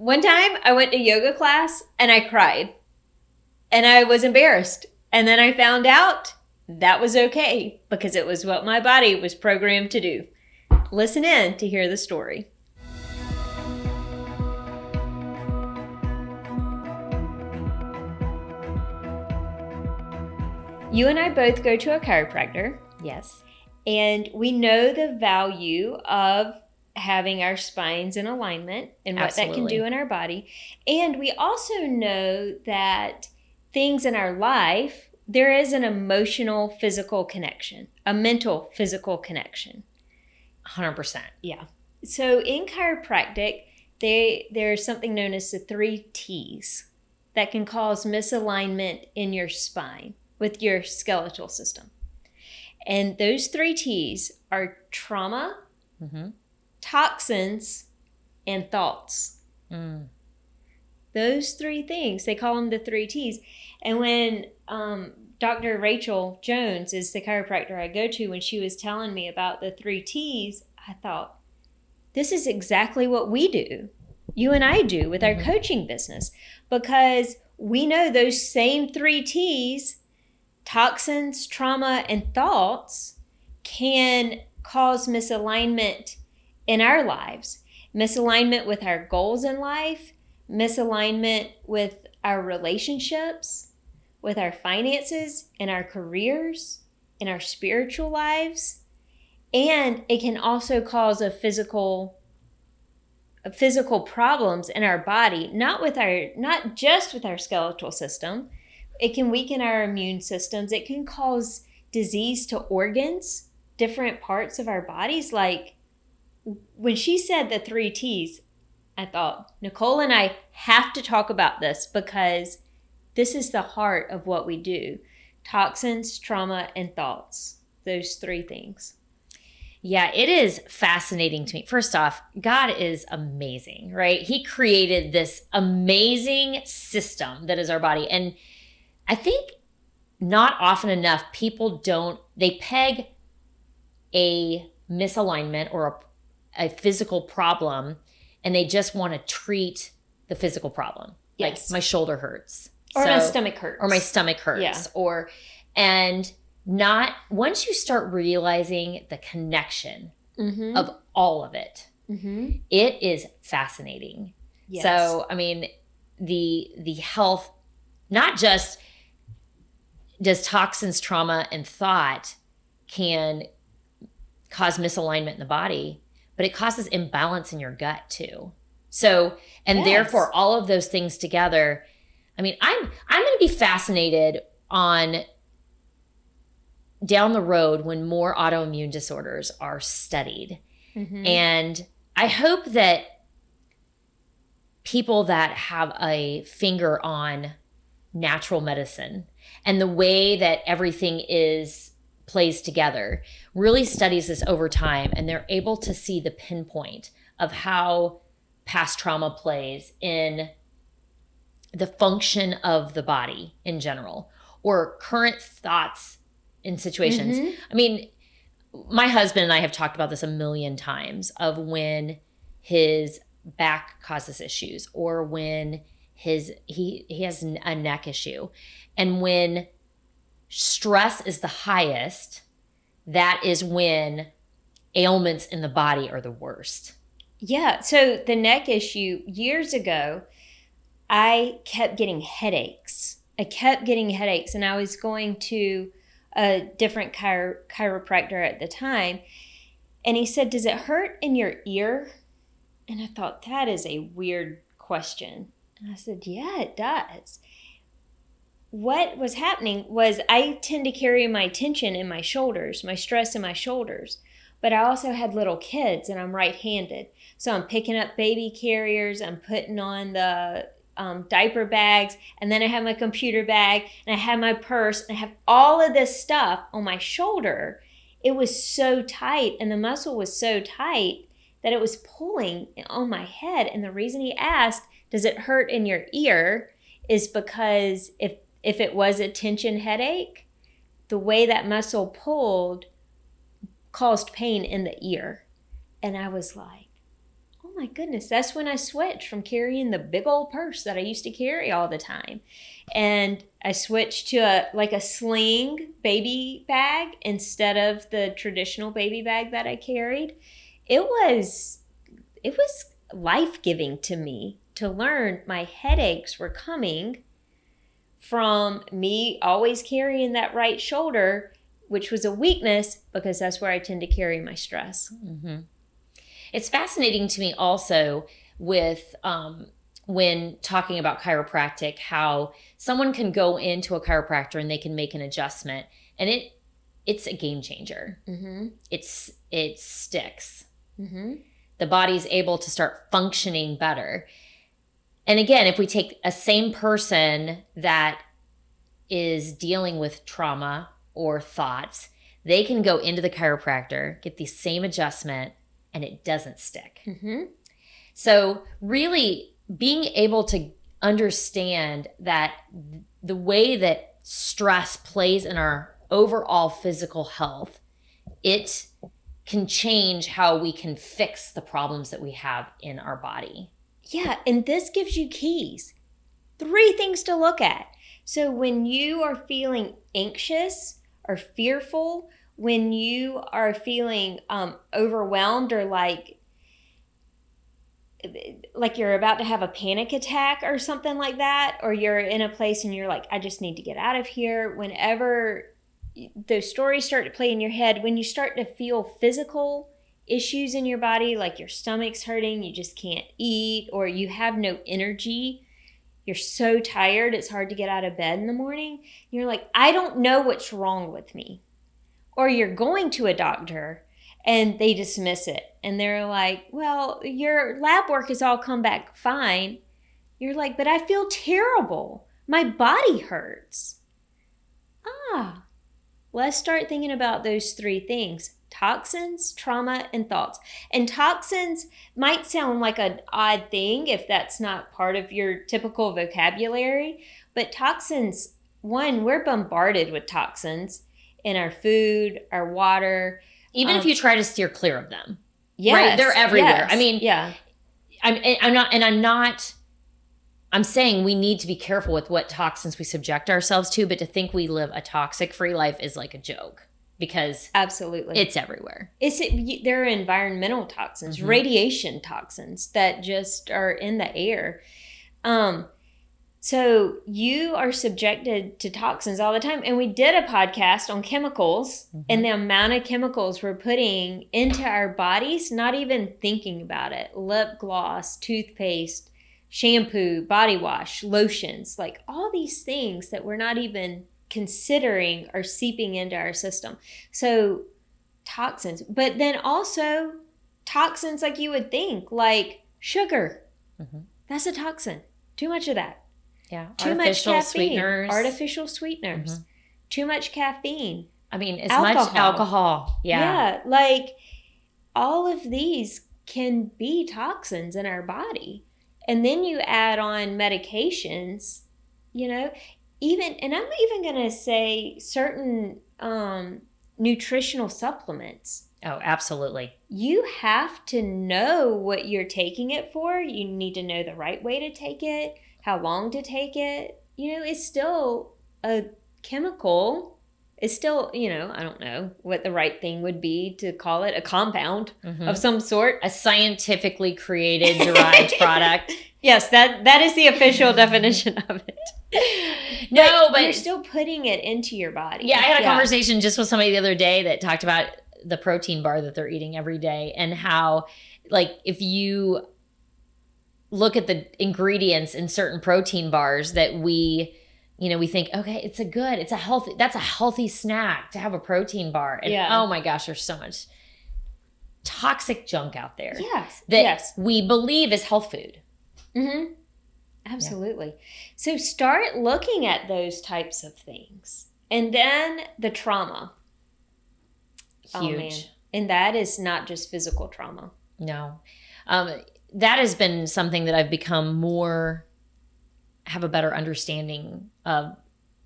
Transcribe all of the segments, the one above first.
One time I went to yoga class and I cried and I was embarrassed. And then I found out that was okay because it was what my body was programmed to do. Listen in to hear the story. You and I both go to a chiropractor. Yes. And we know the value of having our spines in alignment and what that can do in our body. And we also know that things in our life, there is an emotional, physical connection, a mental, physical connection. 100%. Yeah. So in chiropractic, there's something known as the 3 T's that can cause misalignment in your spine with your skeletal system. And those 3 T's are trauma, toxins, and thoughts. Those 3 things, they call them the 3 T's. And when Dr. Rachel Jones is the chiropractor I go to, when she was telling me about the 3 T's, I thought, this is exactly what we do. You and I do with our coaching business, because we know those same 3 T's, toxins, trauma, and thoughts, can cause misalignment in our lives. Misalignment with our goals in life, misalignment with our relationships, with our finances, in our careers, in our spiritual lives. And it can also cause a physical problems in our body, not just with our skeletal system. It can weaken our immune systems. It can cause disease to organs, different parts of our bodies. Like when she said the 3 T's, I thought, Nicole and I have to talk about this because this is the heart of what we do. Toxins, trauma, and thoughts. Those 3 things. Yeah, it is fascinating to me. First off, God is amazing, right? He created this amazing system that is our body. And I think not often enough people they peg a misalignment or a physical problem and they just want to treat the physical problem. Yes. Like my shoulder hurts. Or my stomach hurts. Or my stomach hurts. Yeah. And not, once you start realizing the connection of all of it, it is fascinating. Yes. So, I mean, the health, not just does toxins, trauma, and thought can cause misalignment in the body, but it causes imbalance in your gut too. So, and therefore all of those things together, I mean, I'm going to be fascinated on down the road when more autoimmune disorders are studied. And I hope that people that have a finger on natural medicine and the way that everything plays together really studies this over time, and they're able to see the pinpoint of how past trauma plays in the function of the body in general, or current thoughts in situations. I mean, my husband and I have talked about this a million times, of when his back causes issues, or when he has a neck issue. And when stress is the highest, that is when ailments in the body are the worst. Yeah. So the neck issue, years ago, I kept getting headaches. And I was going to a different chiropractor at the time. And he said, does it hurt in your ear? And I thought, that is a weird question. And I said, yeah, it does. What was happening was I tend to carry my tension in my shoulders, my stress in my shoulders. But I also had little kids and I'm right-handed. So I'm picking up baby carriers, I'm putting on the diaper bags, and then I have my computer bag, and I have my purse, and I have all of this stuff on my shoulder. It was so tight, and the muscle was so tight that it was pulling on my head. And the reason he asked, does it hurt in your ear, is because if it was a tension headache, the way that muscle pulled caused pain in the ear. And I was like, oh my goodness, that's when I switched from carrying the big old purse that I used to carry all the time. And I switched to a sling baby bag instead of the traditional baby bag that I carried. It was life-giving to me to learn my headaches were coming from me always carrying that right shoulder, which was a weakness because that's where I tend to carry my stress. Mm-hmm. It's fascinating to me also with when talking about chiropractic, how someone can go into a chiropractor and they can make an adjustment, and it's a game changer. Mm-hmm. It sticks. Mm-hmm. The body's able to start functioning better. And again, if we take a same person that is dealing with trauma or thoughts, they can go into the chiropractor, get the same adjustment, and it doesn't stick. Mm-hmm. So really being able to understand that the way that stress plays in our overall physical health, it can change how we can fix the problems that we have in our body. Yeah, and this gives you keys. 3 things to look at. So when you are feeling anxious or fearful, when you are feeling overwhelmed or like you're about to have a panic attack or something like that, or you're in a place and you're like, I just need to get out of here. Whenever those stories start to play in your head, when you start to feel physical issues in your body, like your stomach's hurting, you just can't eat, or you have no energy, you're so tired, it's hard to get out of bed in the morning. You're like, I don't know what's wrong with me. Or you're going to a doctor and they dismiss it. And they're like, well, your lab work has all come back fine. You're like, but I feel terrible. My body hurts. Let's start thinking about those 3 things: toxins, trauma, and thoughts. And toxins might sound like an odd thing if that's not part of your typical vocabulary. But toxins, one, we're bombarded with toxins in our food, our water. Even if you try to steer clear of them. Yes, right? They're everywhere. Yes, I mean, yeah. I'm saying we need to be careful with what toxins we subject ourselves to, but to think we live a toxic-free life is like a joke, because absolutely it's everywhere. There are environmental toxins, mm-hmm. radiation toxins that just are in the air. So you are subjected to toxins all the time. And we did a podcast on chemicals, mm-hmm. and the amount of chemicals we're putting into our bodies, not even thinking about it. Lip gloss, toothpaste, shampoo, body wash, lotions, like all these things that we're not even considering are seeping into our system. So toxins, but then also toxins like you would think, like sugar. Mm-hmm. That's a toxin. Too much of that. Yeah. Too much caffeine. Artificial sweeteners. Mm-hmm. Too much caffeine. I mean, much alcohol. Yeah. Yeah. Like all of these can be toxins in our body. And then you add on medications, and I'm even going to say certain nutritional supplements. Oh, absolutely. You have to know what you're taking it for. You need to know the right way to take it, how long to take it. It's still a chemical. It's still, I don't know what the right thing would be to call it, a compound mm-hmm. of some sort. A scientifically created derived product. Yes, that is the official definition of it. No, but you're still putting it into your body. Yeah, I had a conversation just with somebody the other day that talked about the protein bar that they're eating every day, and how, like, if you look at the ingredients in certain protein bars that we think, okay, that's a healthy snack to have a protein bar. And oh my gosh, there's so much toxic junk out there. Yes. That we believe is health food. Mm-hmm. Absolutely. Yeah. So start looking at those types of things. And then the trauma. Huge. Oh, man. And that is not just physical trauma. No. That has been something that I've become have a better understanding of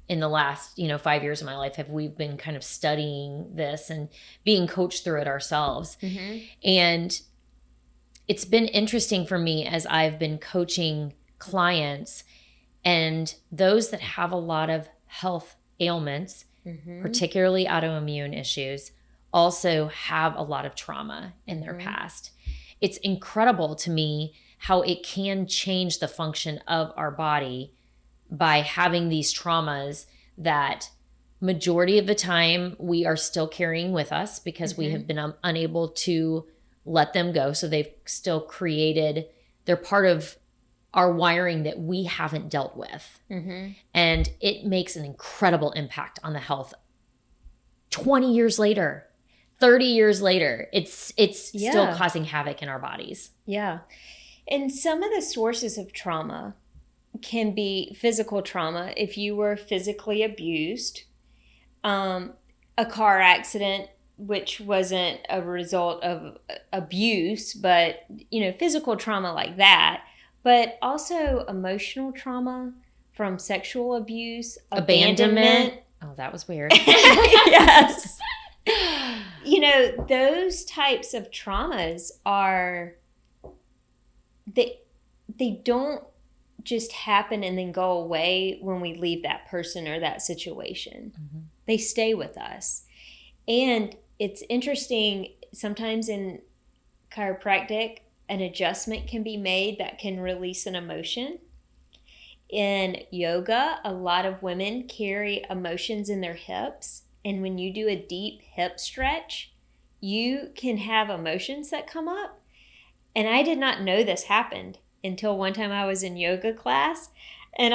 in the last, 5 years of my life. We've been kind of studying this and being coached through it ourselves. Mm-hmm. And it's been interesting for me as I've been coaching clients and those that have a lot of health ailments, particularly autoimmune issues, also have a lot of trauma in their past. It's incredible to me how it can change the function of our body by having these traumas that majority of the time we are still carrying with us because we have been unable to let them go. So they've still created, they're part of our wiring that we haven't dealt with. And it makes an incredible impact on the health 20 years later, 30 years later. It's still causing havoc in our bodies. Yeah. And some of the sources of trauma can be physical trauma. If you were physically abused, a car accident, which wasn't a result of abuse, but, physical trauma like that, but also emotional trauma from sexual abuse, abandonment. Oh, that was weird. Yes. Those types of traumas they don't just happen and then go away when we leave that person or that situation. They stay with us. And it's interesting, sometimes in chiropractic, an adjustment can be made that can release an emotion. In yoga, a lot of women carry emotions in their hips. And when you do a deep hip stretch, you can have emotions that come up. And I did not know this happened until one time I was in yoga class, and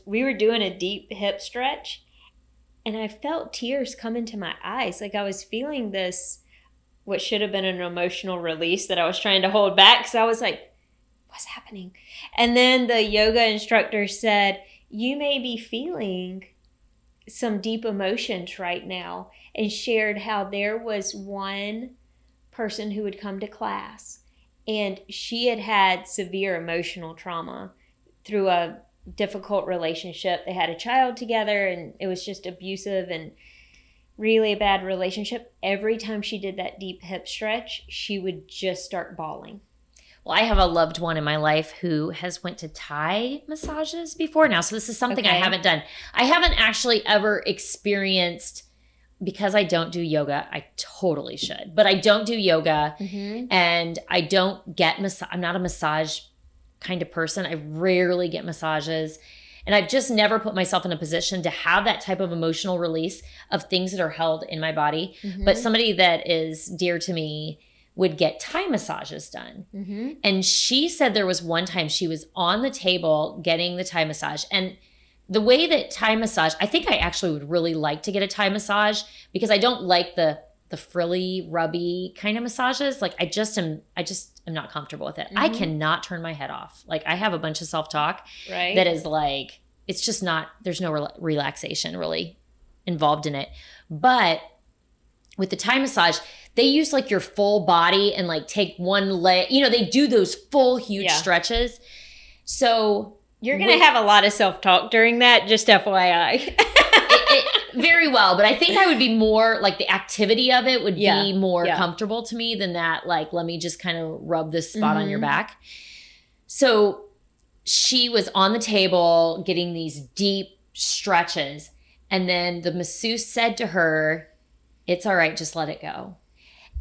we were doing a deep hip stretch, and I felt tears come into my eyes. Like I was feeling this, what should have been an emotional release that I was trying to hold back, because I was like, what's happening? And then the yoga instructor said, you may be feeling some deep emotions right now, and shared how there was one person who would come to class, and she had had severe emotional trauma through a difficult relationship. They had a child together, and it was just abusive and really a bad relationship. Every time she did that deep hip stretch, she would just start bawling. Well, I have a loved one in my life who has went to Thai massages before now. So this is something I haven't done. I haven't actually ever experienced, because I don't do yoga. I totally should, but I don't do yoga, and I don't get I'm not a massage kind of person. I rarely get massages, and I've just never put myself in a position to have that type of emotional release of things that are held in my body. But somebody that is dear to me would get Thai massages done. And she said there was one time she was on the table getting the Thai massage, and the way that Thai massage, I think I actually would really like to get a Thai massage, because I don't like the frilly, rubby kind of massages. Like I just am not comfortable with it. I cannot turn my head off. Like I have a bunch of self-talk that is like, it's just not, there's no relaxation really involved in it. But with the Thai massage, they use like your full body and like take one leg, they do those full huge stretches. So you're going to have a lot of self-talk during that, just FYI. it very well, but I think I would be more, like the activity of it would be more comfortable to me than that, like, let me just kind of rub this spot on your back. So she was on the table getting these deep stretches, and then the masseuse said to her, it's all right, just let it go.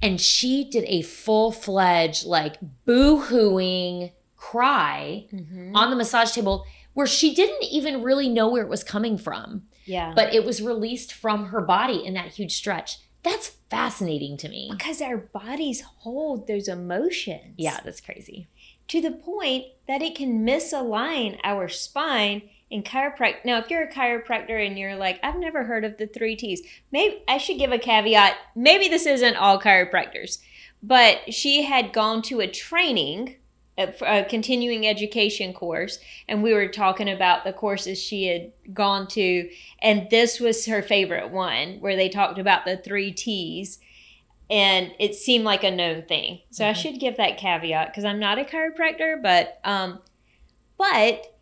And she did a full-fledged, like, boo-hooing cry on the massage table, where she didn't even really know where it was coming from. Yeah. But it was released from her body in that huge stretch. That's fascinating to me. Because our bodies hold those emotions. Yeah, that's crazy. To the point that it can misalign our spine in chiropractic. Now, if you're a chiropractor and you're like, I've never heard of the 3 T's, maybe I should give a caveat. Maybe this isn't all chiropractors, but she had gone to a training, a continuing education course, and we were talking about the courses she had gone to, and this was her favorite one, where they talked about the 3 T's, and it seemed like a known thing. So I should give that caveat, because I'm not a chiropractor, but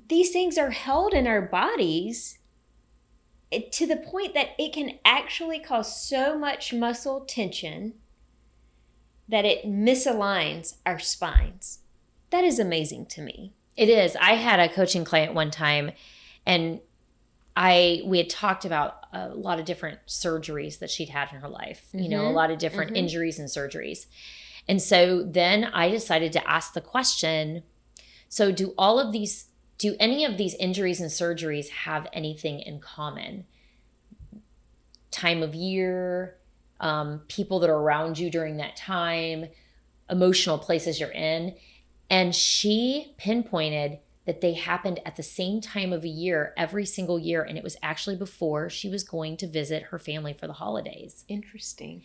these things are held in our bodies to the point that it can actually cause so much muscle tension that it misaligns our spines. That is amazing to me. It is. I had a coaching client one time, and we had talked about a lot of different surgeries that she'd had in her life, a lot of different injuries and surgeries. And so then I decided to ask the question, so do any of these injuries and surgeries have anything in common? Time of year, people that are around you during that time, emotional places you're in. And she pinpointed that they happened at the same time of a year, every single year. And it was actually before she was going to visit her family for the holidays. Interesting.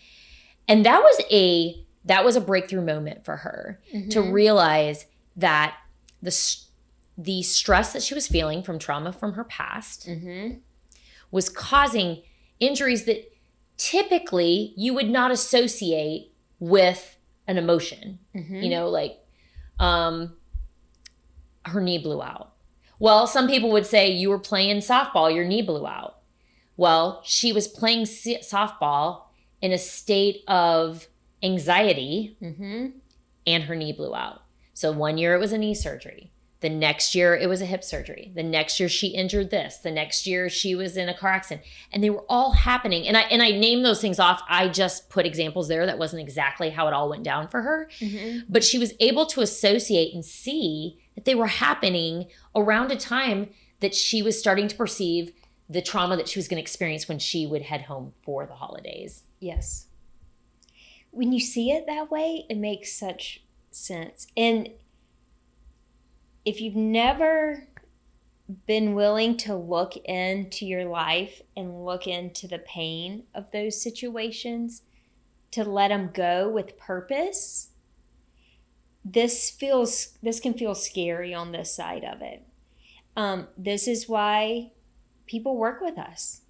And that was a breakthrough moment for her to realize that the stress that she was feeling from trauma from her past was causing injuries that typically you would not associate with an emotion. Like her knee blew out. Well, some people would say you were playing softball, your knee blew out. Well, she was playing softball in a state of anxiety and her knee blew out. So one year it was a knee surgery. The next year it was a hip surgery. The next year she injured this. The next year she was in a car accident. And they were all happening. And I named those things off. I just put examples there. That wasn't exactly how it all went down for her. But she was able to associate and see that they were happening around a time that she was starting to perceive the trauma that she was going to experience when she would head home for the holidays. Yes. When you see it that way, it makes such sense. And if you've never been willing to look into your life and look into the pain of those situations, to let them go with purpose, this can feel scary on this side of it. This is why people work with us,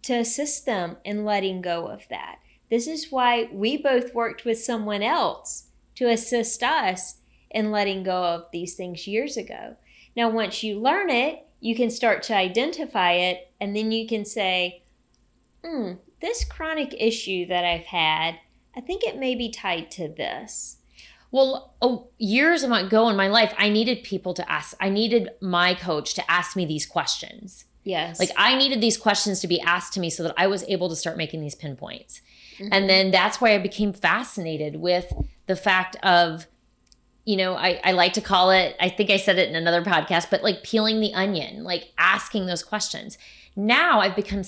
to assist them in letting go of that. This is why we both worked with someone else to assist us in letting go of these things years ago. Now, once you learn it, you can start to identify it, and then you can say, this chronic issue that I've had, I think it may be tied to this. Well, years ago in my life, I needed people to ask. I needed my coach to ask me these questions. Yes. Like I needed these questions to be asked to me so that I was able to start making these pinpoints. And then that's why I became fascinated with the fact of, I like to call it, I think I said it in another podcast, but like peeling the onion, like asking those questions. Now I've become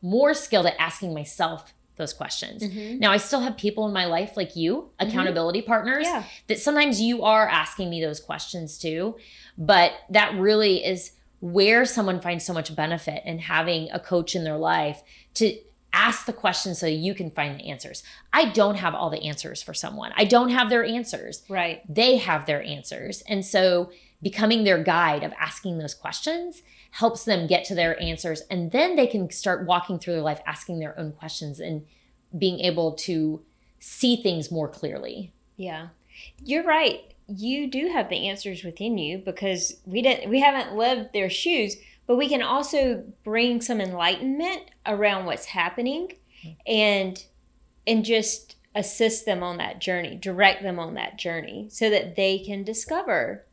more skilled at asking myself those questions. Now I still have people in my life like you, accountability partners, that sometimes you are asking me those questions too. But that really is where someone finds so much benefit in having a coach in their life to ask the questions so you can find the answers. I don't have all the answers for someone. I don't have their answers. Right. They have their answers. And so becoming their guide of asking those questions helps them get to their answers. And then they can start walking through their life, asking their own questions and being able to see things more clearly. Yeah, you're right. You do have the answers within you because we haven't lived their shoes, but we can also bring some enlightenment around what's happening and just assist them on that journey, direct them on that journey so that they can discover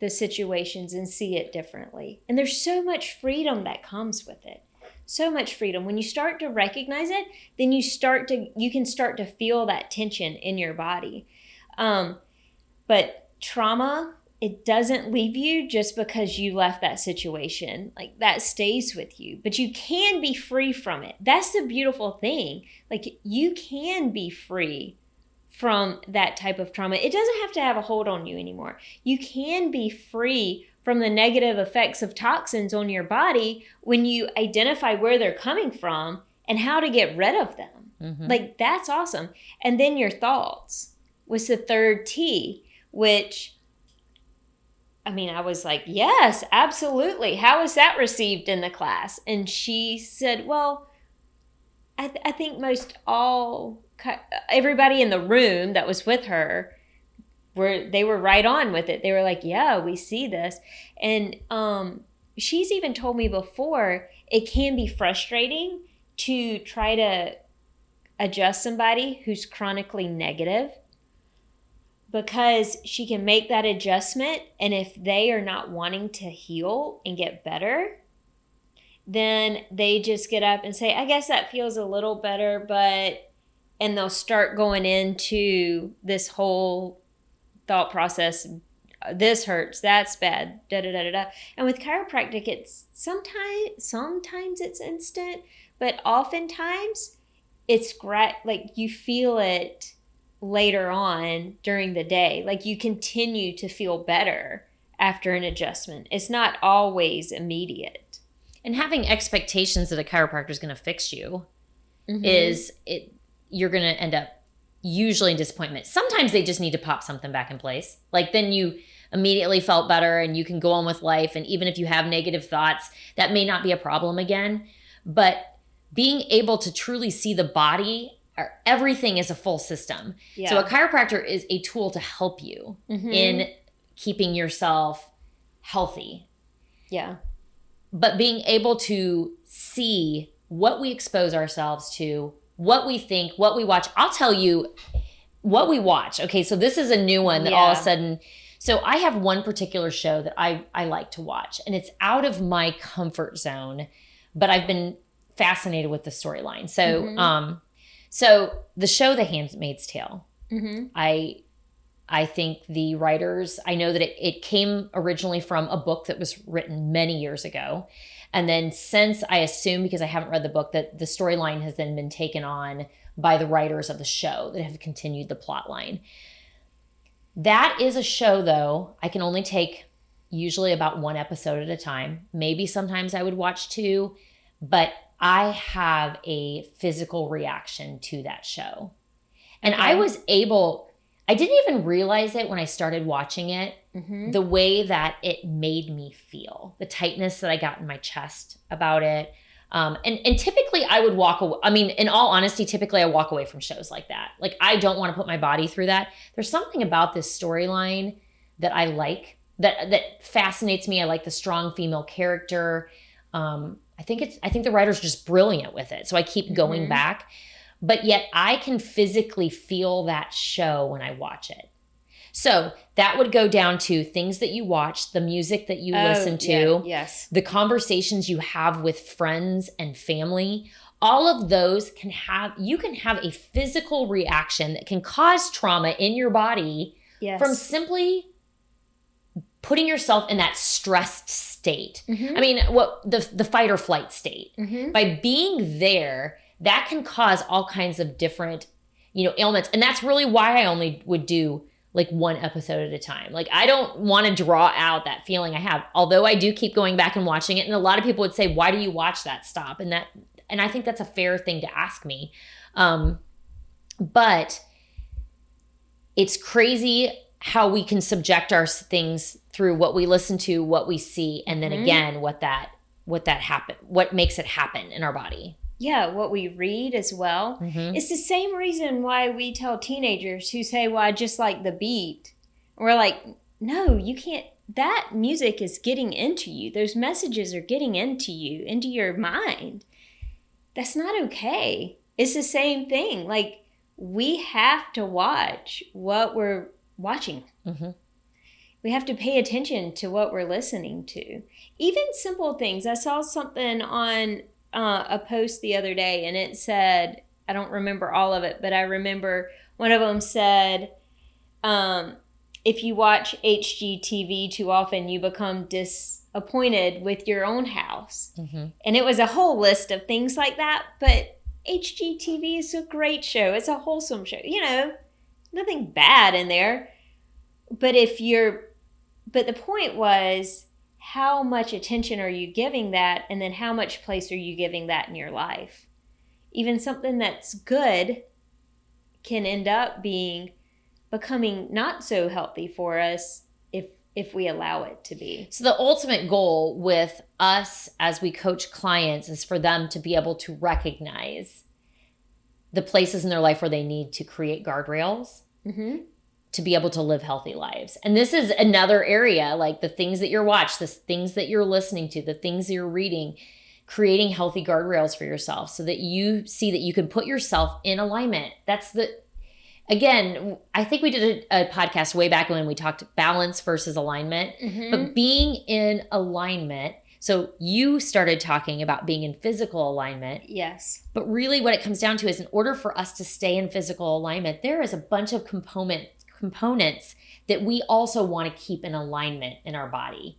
the situations and see it differently. And there's so much freedom that comes with it. So much freedom. When you start to recognize it, then you can start to feel that tension in your body. But trauma, it doesn't leave you just because you left that situation. Like that stays with you, but you can be free from it. That's the beautiful thing. Like you can be free from that type of trauma. It doesn't have to have a hold on you anymore. You can be free from the negative effects of toxins on your body when you identify where they're coming from and how to get rid of them. Like that's awesome. And then your thoughts was the third T, which I was like, yes, absolutely. How was that received in the class? And she said, well, I think everybody in the room that was with her, they were right on with it. They were like, yeah, we see this. And she's even told me before, it can be frustrating to try to adjust somebody who's chronically negative, because she can make that adjustment, and if they are not wanting to heal and get better, then they just get up and say, I guess that feels a little better, and they'll start going into this whole thought process. This hurts, that's bad, da da da da da. And with chiropractic, it's sometimes it's instant, but oftentimes it's great. Like you feel it later on during the day. Like you continue to feel better after an adjustment. It's not always immediate. And having expectations that a chiropractor is going to fix you you're going to end up usually in disappointment. Sometimes they just need to pop something back in place. Like then you immediately felt better and you can go on with life. And even if you have negative thoughts, that may not be a problem again. But being able to truly see the body, or everything is a full system. Yeah. So a chiropractor is a tool to help you in keeping yourself healthy. Yeah. But being able to see what we expose ourselves to, what we think, what we watch. I'll tell you what we watch. Okay, so this is a new one that all of a sudden... So I have one particular show that I like to watch, and it's out of my comfort zone, but I've been fascinated with the storyline. So so the show The Handmaid's Tale, I think the writers, I know that it came originally from a book that was written many years ago. And then since, I assume, because I haven't read the book, that the storyline has then been taken on by the writers of the show that have continued the plot line. That is a show, though, I can only take usually about one episode at a time. Maybe sometimes I would watch two, but I have a physical reaction to that show. And I didn't even realize it when I started watching it, the way that it made me feel, the tightness that I got in my chest about it. And typically I would walk away. I mean, in all honesty, typically I walk away from shows like that. Like I don't want to put my body through that. There's something about this storyline that I like, that fascinates me. I like the strong female character. I think the writer's just brilliant with it. So I keep going back, but yet I can physically feel that show when I watch it. So that would go down to things that you watch, the music that you listen to, the conversations you have with friends and family. All of those you can have a physical reaction that can cause trauma in your body from simply putting yourself in that stressed state. I mean, the fight or flight state. By being there, that can cause all kinds of different, ailments. And that's really why I only would do like one episode at a time. Like I don't want to draw out that feeling I have, although I do keep going back and watching it. And a lot of people would say, why do you watch that? Stop. And I think that's a fair thing to ask me. But it's crazy how we can subject our things through what we listen to, what we see, and then again, what makes it happen in our body. Yeah, what we read as well. It's the same reason why we tell teenagers who say, well, I just like the beat. We're like, no, you can't. That music is getting into you. Those messages are getting into you, into your mind. That's not okay. It's the same thing. Like, we have to watch what we're watching. We have to pay attention to what we're listening to. Even simple things. I saw something on a post the other day, and it said, I don't remember all of it, but I remember one of them said, if you watch HGTV too often, you become disappointed with your own house. And it was a whole list of things like that. But HGTV is a great show. It's a wholesome show. Nothing bad in there. But the point was, how much attention are you giving that? And then how much place are you giving that in your life? Even something that's good can end up becoming not so healthy for us if we allow it to be. So the ultimate goal with us as we coach clients is for them to be able to recognize the places in their life where they need to create guardrails. To be able to live healthy lives. And this is another area, like the things that you're watching, the things that you're listening to, the things that you're reading, creating healthy guardrails for yourself so that you see that you can put yourself in alignment. Again, I think we did a podcast way back when we talked balance versus alignment, but being in alignment. So you started talking about being in physical alignment. Yes. But really what it comes down to is in order for us to stay in physical alignment, there is a bunch of components that we also want to keep in alignment in our body.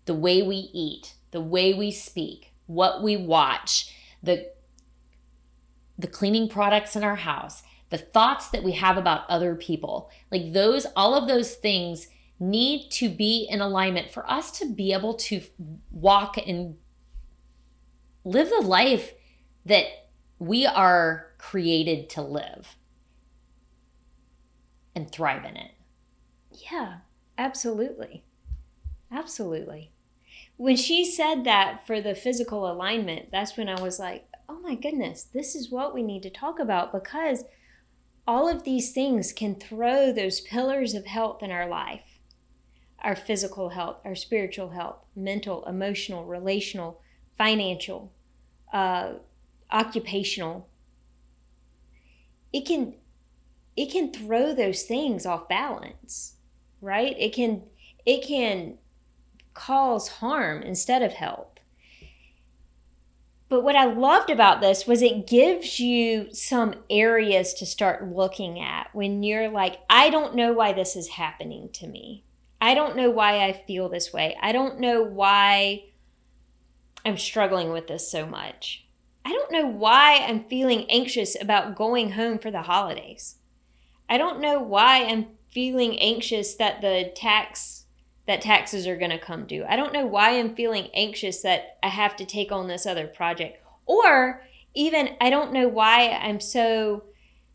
The way we eat, the way we speak, what we watch, the cleaning products in our house, the thoughts that we have about other people, like all of those things need to be in alignment for us to be able to walk and live the life that we are created to live and thrive in it. Yeah, absolutely. Absolutely. When she said that for the physical alignment, that's when I was like, oh my goodness, this is what we need to talk about, because all of these things can throw those pillars of health in our life. Our physical health, our spiritual health, mental, emotional, relational, financial, occupational. It can throw those things off balance, right? It can cause harm instead of help. But what I loved about this was it gives you some areas to start looking at when you're like, I don't know why this is happening to me. I don't know why I feel this way. I don't know why I'm struggling with this so much. I don't know why I'm feeling anxious about going home for the holidays. I don't know why I'm feeling anxious that taxes are going to come due. I don't know why I'm feeling anxious that I have to take on this other project. Or even, I don't know why I'm so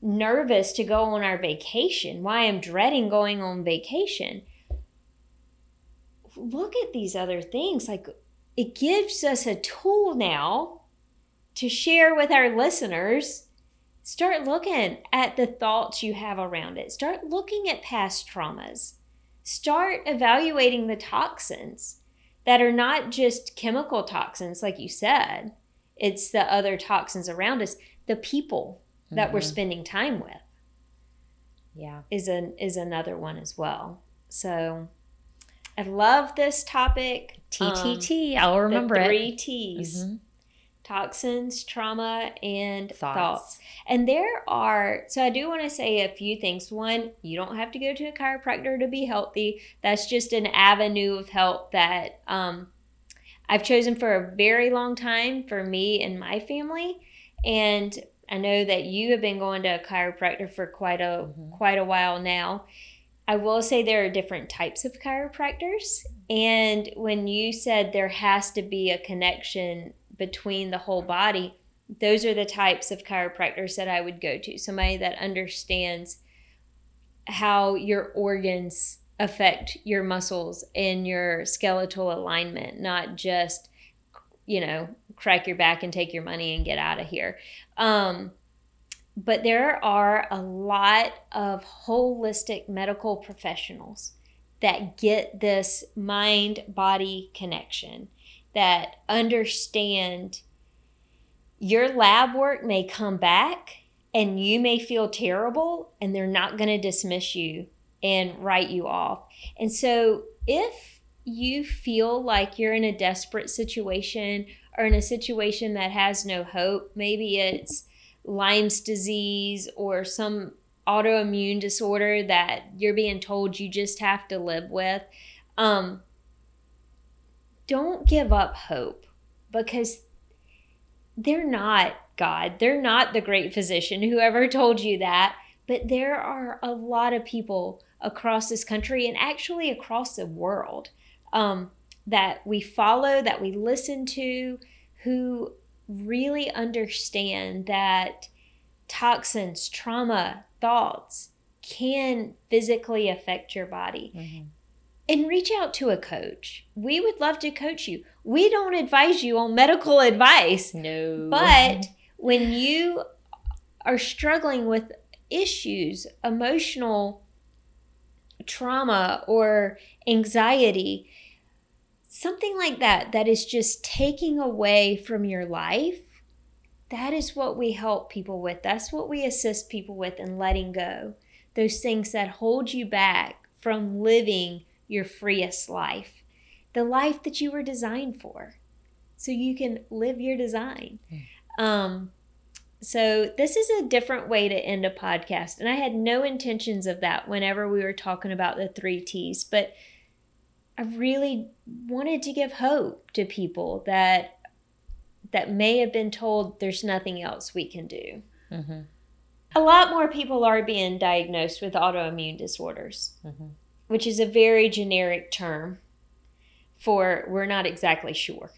nervous to go on our vacation, why I'm dreading going on vacation. Look at these other things. Like, it gives us a tool now to share with our listeners. Start looking at the thoughts you have around it. Start looking at past traumas. Start evaluating the toxins that are not just chemical toxins, like you said. It's the other toxins around us, the people that we're spending time with. Yeah, is another one as well. So I love this topic. TTT, I'll remember the it. 3 T's. Toxins, trauma, and thoughts. And so I do want to say a few things. One, you don't have to go to a chiropractor to be healthy. That's just an avenue of help that I've chosen for a very long time for me and my family. And I know that you have been going to a chiropractor for quite a while now. I will say there are different types of chiropractors. And when you said there has to be a connection between the whole body, those are the types of chiropractors that I would go to. Somebody that understands how your organs affect your muscles and your skeletal alignment, not just, crack your back and take your money and get out of here. But there are a lot of holistic medical professionals that get this mind-body connection, that understand your lab work may come back and you may feel terrible, and they're not going to dismiss you and write you off. And so if you feel like you're in a desperate situation or in a situation that has no hope, maybe it's Lyme's disease or some autoimmune disorder that you're being told you just have to live with, don't give up hope, because they're not God. They're not the great physician, whoever told you that. But there are a lot of people across this country and actually across the world that we follow, that we listen to, who really understand that toxins, trauma, thoughts can physically affect your body. And reach out to a coach. We would love to coach you. We don't advise you on medical advice. No. But when you are struggling with issues, emotional trauma or anxiety, something like that, that is just taking away from your life. That is what we help people with. That's what we assist people with in letting go. Those things that hold you back from living your freest life. The life that you were designed for. So you can live your design. So this is a different way to end a podcast. And I had no intentions of that whenever we were talking about the 3 T's. But I really wanted to give hope to people that may have been told there's nothing else we can do. Mm-hmm. A lot more people are being diagnosed with autoimmune disorders, which is a very generic term for we're not exactly sure.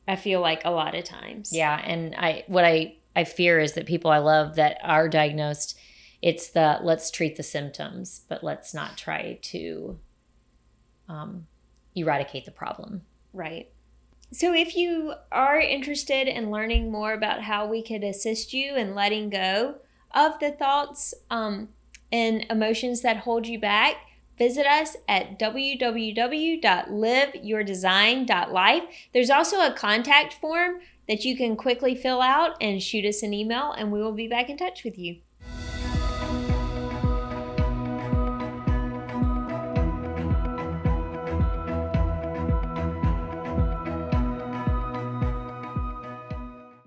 I feel like a lot of times. Yeah, and what I fear is that people I love that are diagnosed, it's the let's treat the symptoms, but let's not try to eradicate the problem. Right. So if you are interested in learning more about how we could assist you in letting go of the thoughts and emotions that hold you back, visit us at www.liveyourdesign.life. There's also a contact form that you can quickly fill out and shoot us an email, and we will be back in touch with you.